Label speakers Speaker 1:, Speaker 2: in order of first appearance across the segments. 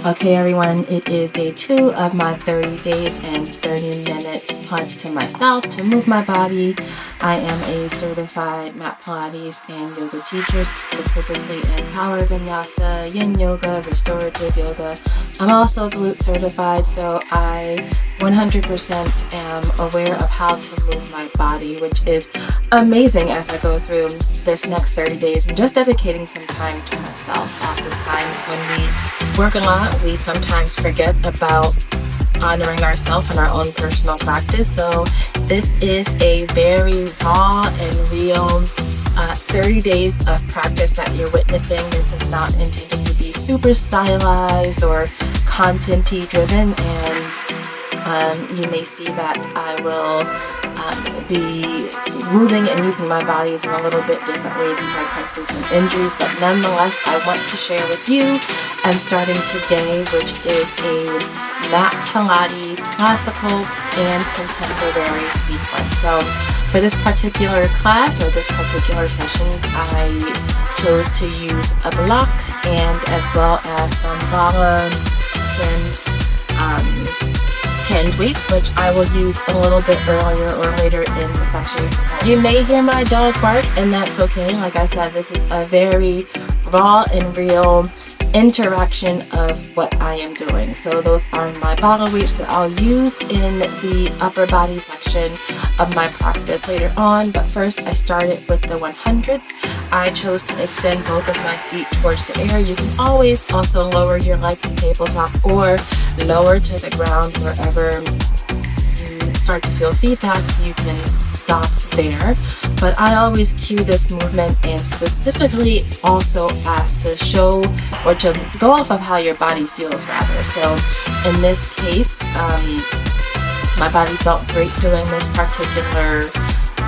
Speaker 1: Okay, everyone, it is day 2 of my 30 days and 30 minutes pledge to myself to move my body. I am a certified Mat Pilates and yoga teacher, specifically in power vinyasa, yin yoga, restorative yoga. I'm also glute certified, so I 100% am aware of how to move my body, which is amazing as I go through this next 30 days and just dedicating some time to myself. Oftentimes when we work a lot, we sometimes forget about honoring ourselves and our own personal practice. So this is a very raw and real 30 days of practice that you're witnessing. This is not intended to be super stylized or content-y driven, and you may see that I will be moving and using my bodies in a little bit different ways if I come through some injuries, but nonetheless I want to share with you. I'm starting today, which is a Mat Pilates classical and contemporary sequence. So for this particular class or this particular session, I chose to use a block and as well as some bala and hand weights, which I will use a little bit earlier or later in the section. You may hear my dog bark, and that's okay. Like I said, this is a very raw and real interaction of what I am doing. So those are my bottle weights that I'll use in the upper body section of my practice later on. But first I started with the 100s. I chose to extend both of my feet towards the air. You can always also lower your legs to tabletop or lower to the ground wherever you start to feel feedback. You can stop there, but I always cue this movement and specifically also ask to show or to go off of how your body feels rather. So in this case, my body felt great doing this particular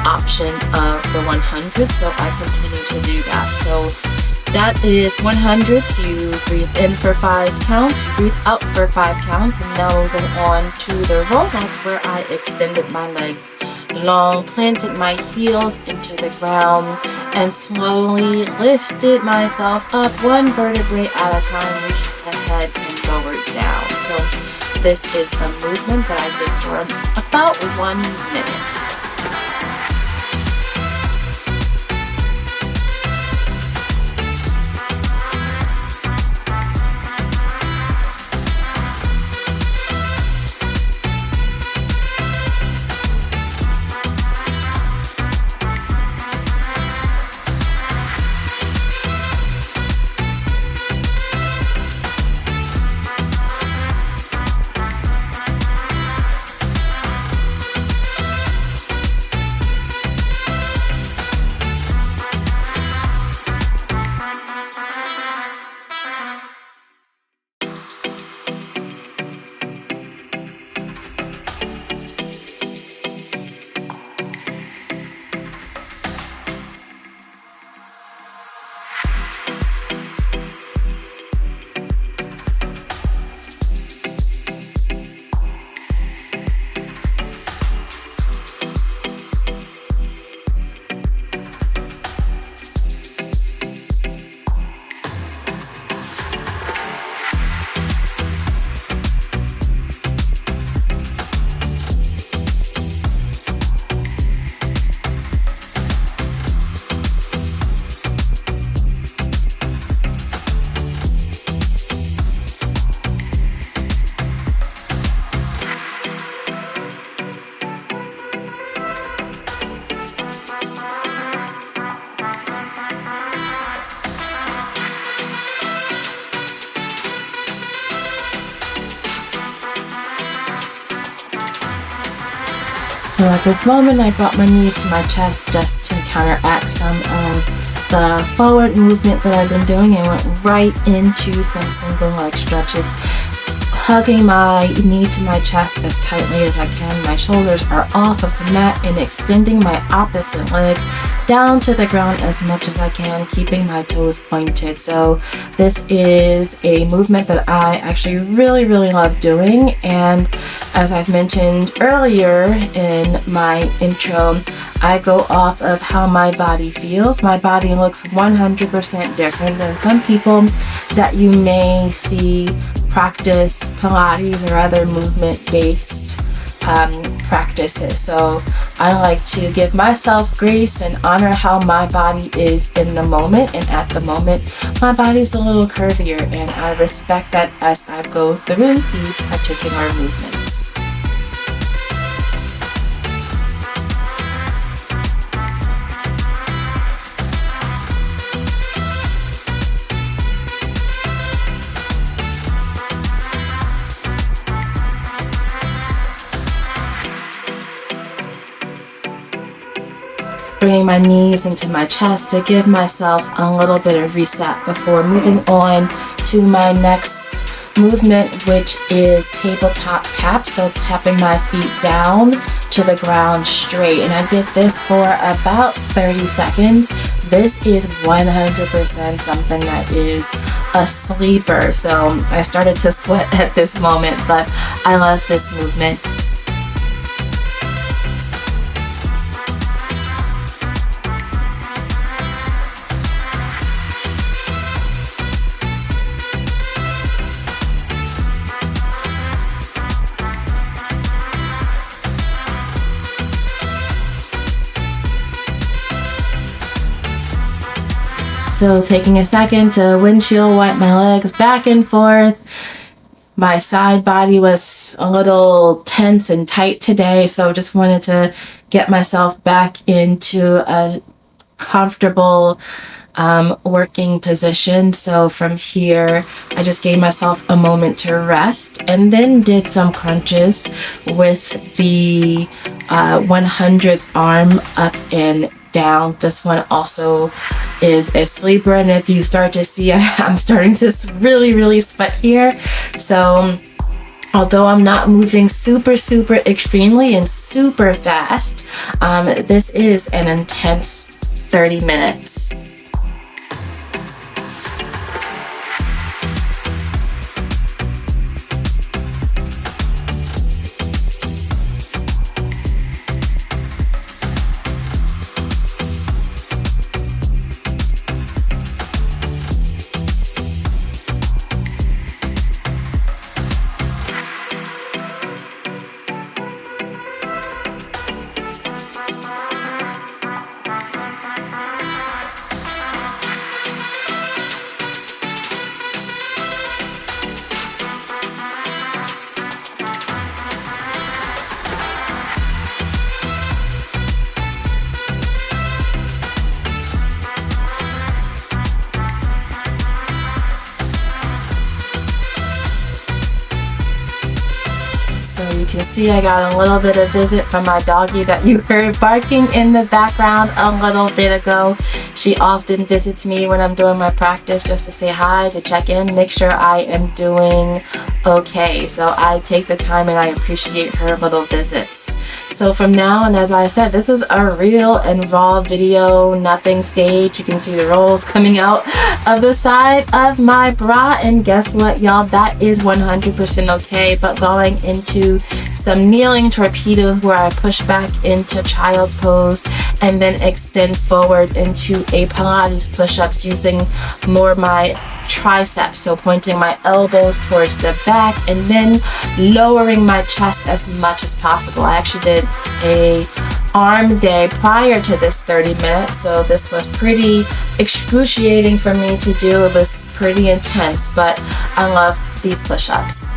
Speaker 1: option of the 100, so I continue to do that. So that is 100s. You breathe in for 5 counts, you breathe out for 5 counts, and now moving on to the roll up where I extended my legs long, planted my heels into the ground, and slowly lifted myself up one vertebrae at a time, reached ahead and lowered down. So this is a movement that I did for about 1 minute. So at this moment, I brought my knees to my chest just to counteract some of the forward movement that I've been doing, and went right into some single leg stretches, hugging my knee to my chest as tightly as I can. My shoulders are off of the mat and extending my opposite leg down to the ground as much as I can, keeping my toes pointed. So this is a movement that I actually really love doing, and as I've mentioned earlier in my intro, I go off of how my body feels. My body looks 100% different than some people that you may see practice Pilates or other movement-based practices. So I like to give myself grace and honor how my body is in the moment, and at the moment my body's a little curvier, and I respect that as I go through these particular movements. Bringing my knees into my chest to give myself a little bit of reset before moving on to my next movement, which is tabletop tap. So tapping my feet down to the ground straight. And I did this for about 30 seconds. This is 100% something that is a sleeper. So I started to sweat at this moment, but I love this movement. So taking a second to windshield wipe my legs back and forth. My side body was a little tense and tight today, so just wanted to get myself back into a comfortable working position. So from here, I just gave myself a moment to rest and then did some crunches with the 100s arm up and down. This one also is a sleeper, and if you start to see, I'm starting to really sweat here. So although I'm not moving super extremely and super fast, this is an intense 30 minutes. So you can see I got a little bit of visit from my doggie that you heard barking in the background a little bit ago. She often visits me when I'm doing my practice just to say hi, to check in, make sure I am doing okay. So I take the time and I appreciate her little visits. So from now, and as I said, this is a real and raw video, nothing staged. You can see the rolls coming out of the side of my bra, and guess what, y'all, that is 100% okay. But going into some kneeling torpedoes where I push back into child's pose and then extend forward into a Pilates push-ups using more my triceps, so pointing my elbows towards the back and then lowering my chest as much as possible. I actually did a arm day prior to this 30 minutes, so this was pretty excruciating for me to do. It was pretty intense, but I love these push-ups.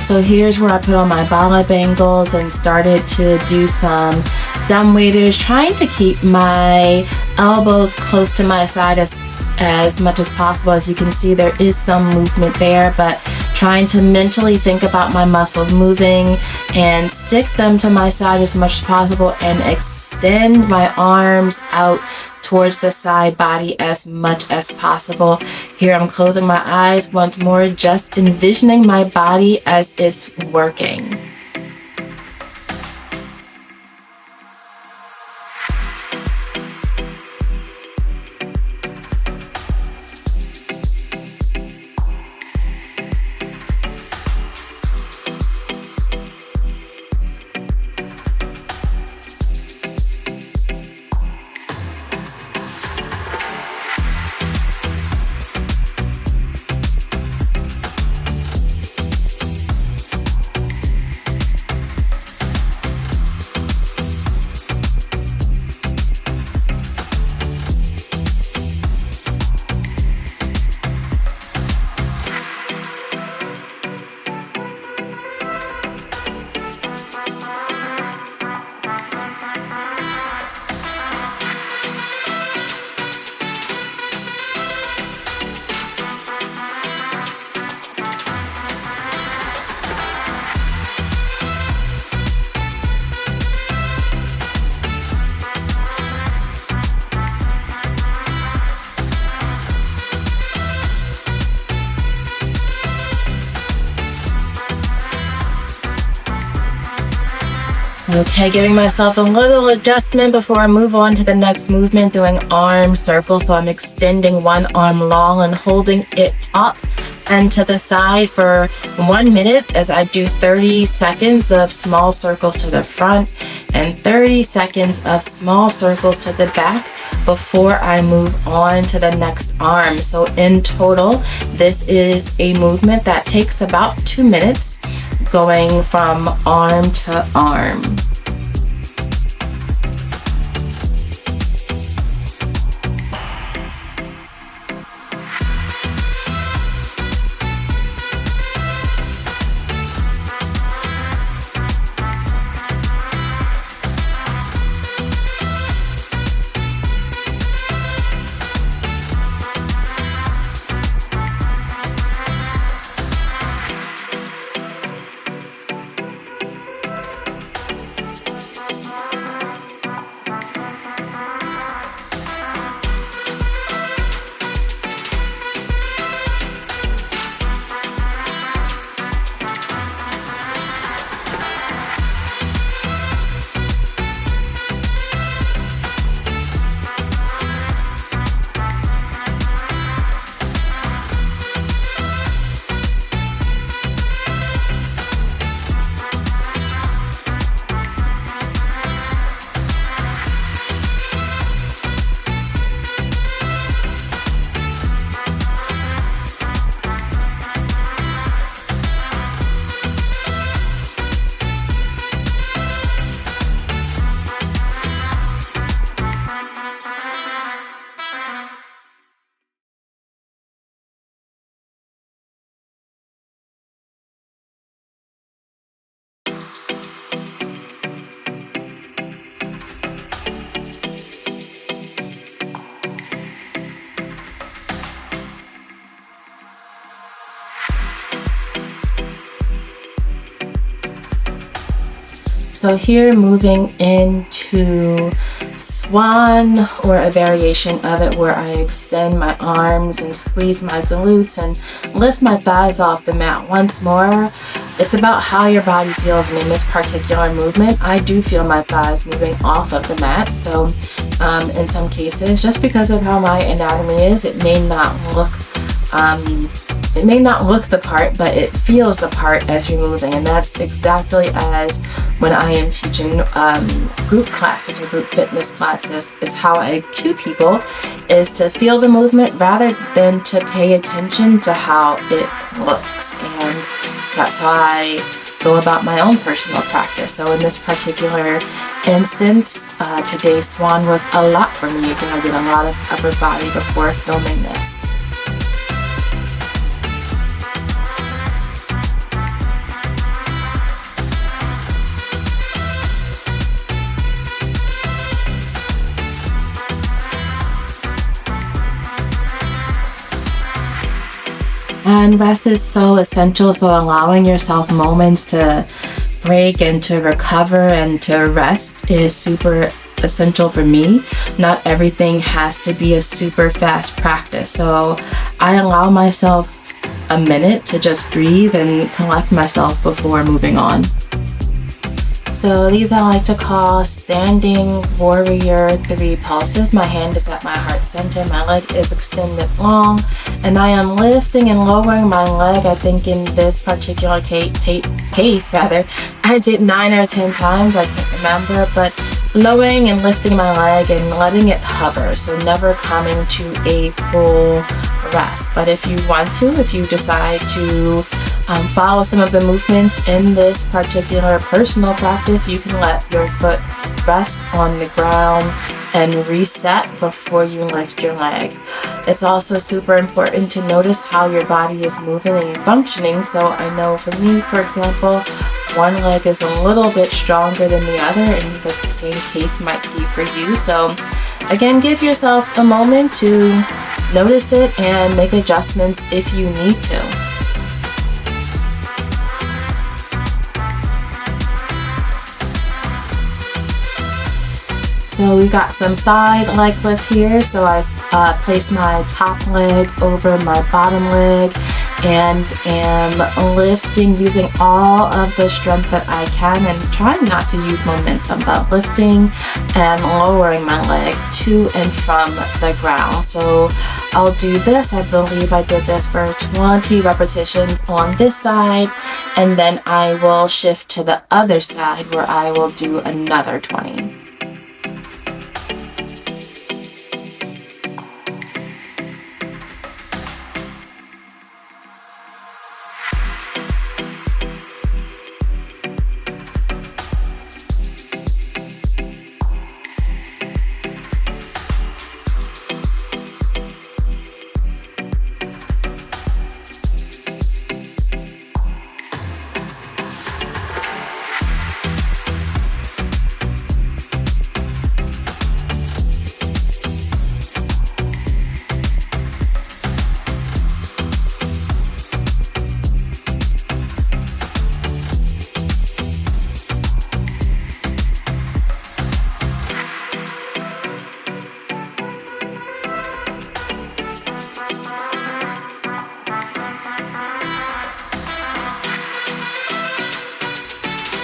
Speaker 1: So here's where I put on my ballet bangles and started to do some dumb waiters, trying to keep my elbows close to my side as much as possible. As you can see, there is some movement there, but trying to mentally think about my muscles moving and stick them to my side as much as possible and extend my arms out towards the side body as much as possible. Here I'm closing my eyes once more, just envisioning my body as it's working. Okay, giving myself a little adjustment before I move on to the next movement, doing arm circles. So I'm extending one arm long and holding it up and to the side for 1 minute as I do 30 seconds of small circles to the front and 30 seconds of small circles to the back before I move on to the next arm. So in total, this is a movement that takes about 2 minutes, going from arm to arm. So here, moving into swan, or a variation of it where I extend my arms and squeeze my glutes and lift my thighs off the mat once more. It's about how your body feels, and in this particular movement, I do feel my thighs moving off of the mat. So in some cases, just because of how my anatomy is, it may not look the part, but it feels the part as you're moving. And that's exactly as when I am teaching group classes or group fitness classes. It's how I cue people, is to feel the movement rather than to pay attention to how it looks. And that's how I go about my own personal practice. So in this particular instance, today's swan was a lot for me. Again, I did a lot of upper body before filming this. And rest is so essential, so allowing yourself moments to break and to recover and to rest is super essential for me. Not everything has to be a super fast practice. So I allow myself a minute to just breathe and collect myself before moving on. So these I like to call standing warrior 3 pulses. My hand is at my heart center, my leg is extended long, and I am lifting and lowering my leg. I think in this particular case, I did 9 or 10 times, I can't remember, but lowering and lifting my leg and letting it hover, so never coming to a full rest. But if you want to, if you decide to follow some of the movements in this particular personal practice, you can let your foot rest on the ground and reset before you lift your leg. It's also super important to notice how your body is moving and functioning. So I know for me, for example, one leg is a little bit stronger than the other, and the same case might be for you. So again, give yourself a moment to notice it and make adjustments if you need to. So we've got some side leg lifts here. So I've placed my top leg over my bottom leg and am lifting using all of the strength that I can, and trying not to use momentum, but lifting and lowering my leg to and from the ground. So I'll do this, I believe I did this for 20 repetitions on this side, and then I will shift to the other side where I will do another 20.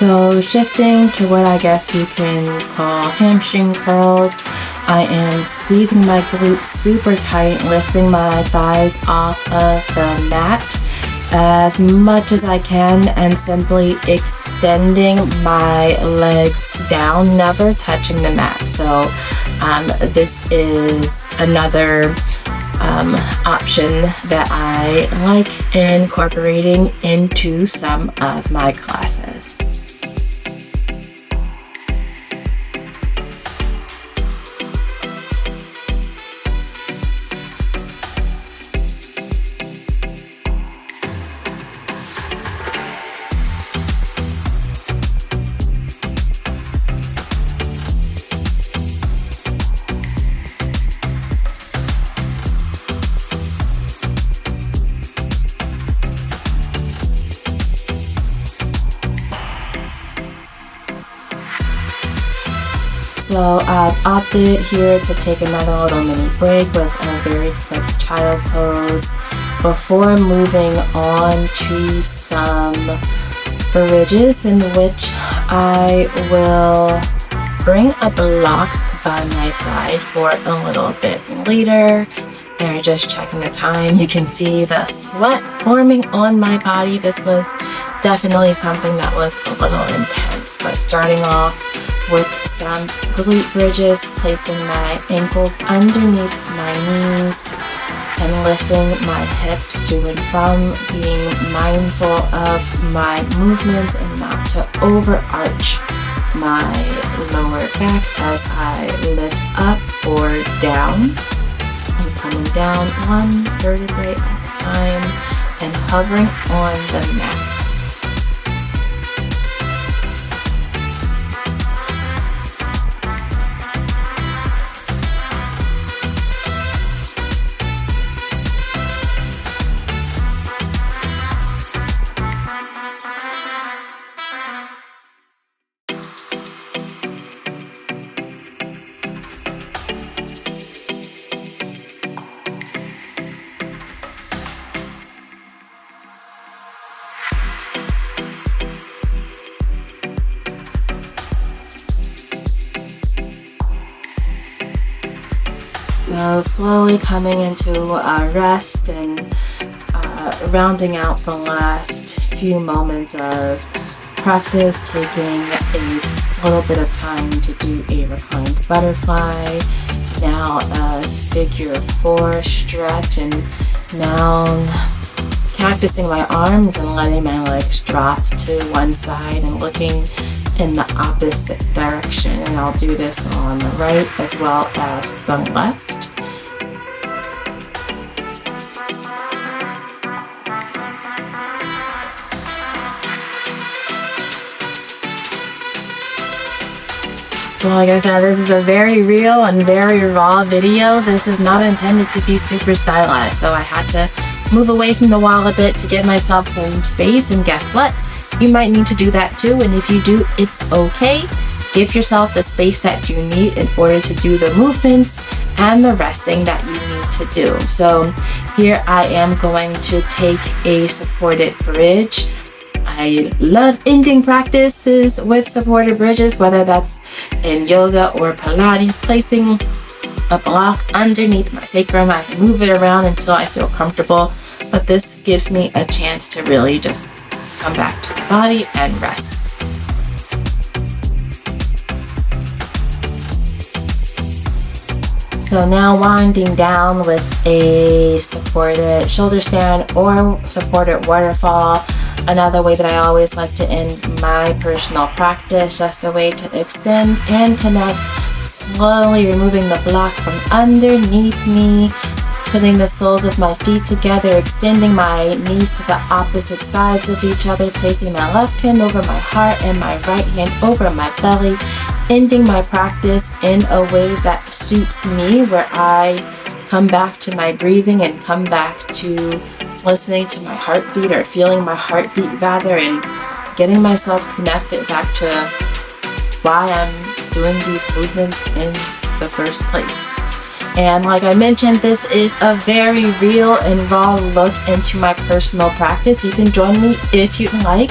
Speaker 1: So shifting to what I guess you can call hamstring curls, I am squeezing my glutes super tight, lifting my thighs off of the mat as much as I can, and simply extending my legs down, never touching the mat. So this is another option that I like incorporating into some of my classes. So I've opted here to take another little mini break with a very quick child's pose before moving on to some bridges, in which I will bring a block by my side for a little bit later. They're just checking the time. You can see the sweat forming on my body. This was definitely something that was a little intense, but starting off with some glute bridges, placing my ankles underneath my knees and lifting my hips to and from, being mindful of my movements and not to overarch my lower back as I lift up or down. I'm coming down one vertebrae at a time and hovering on the mat. So slowly coming into rest and rounding out the last few moments of practice, taking a little bit of time to do a reclined butterfly, now a figure 4 stretch, and now cactusing my arms and letting my legs drop to one side and looking in the opposite direction. And I'll do this on the right as well as the left. So like I said, this is a very real and very raw video. This is not intended to be super stylized, so I had to move away from the wall a bit to give myself some space, and guess what? You might need to do that too, and if you do, it's okay. Give yourself the space that you need in order to do the movements and the resting that you need to do. So here I am going to take a supported bridge. I love ending practices with supported bridges, whether that's in yoga or Pilates, placing a block underneath my sacrum. I can move it around until I feel comfortable, but this gives me a chance to really just come back to the body and rest. So now winding down with a supported shoulder stand or supported waterfall. Another way that I always like to end my personal practice, just a way to extend and connect, slowly removing the block from underneath me, putting the soles of my feet together, extending my knees to the opposite sides of each other, placing my left hand over my heart and my right hand over my belly, ending my practice in a way that suits me, where I come back to my breathing and come back to listening to my heartbeat, or feeling my heartbeat rather, and getting myself connected back to why I'm doing these movements in the first place. And like I mentioned, this is a very real and raw look into my personal practice. You can join me if you'd like.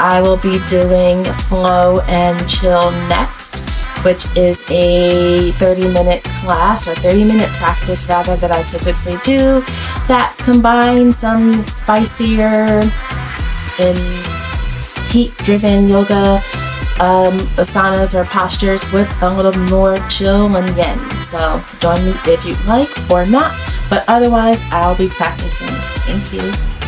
Speaker 1: I will be doing Flow and Chill next, which is a 30-minute class, or 30-minute practice rather, that I typically do, that combines some spicier and heat-driven yoga asanas or postures with a little more chill and yin. So join me if you'd like or not, but otherwise I'll be practicing. Thank you.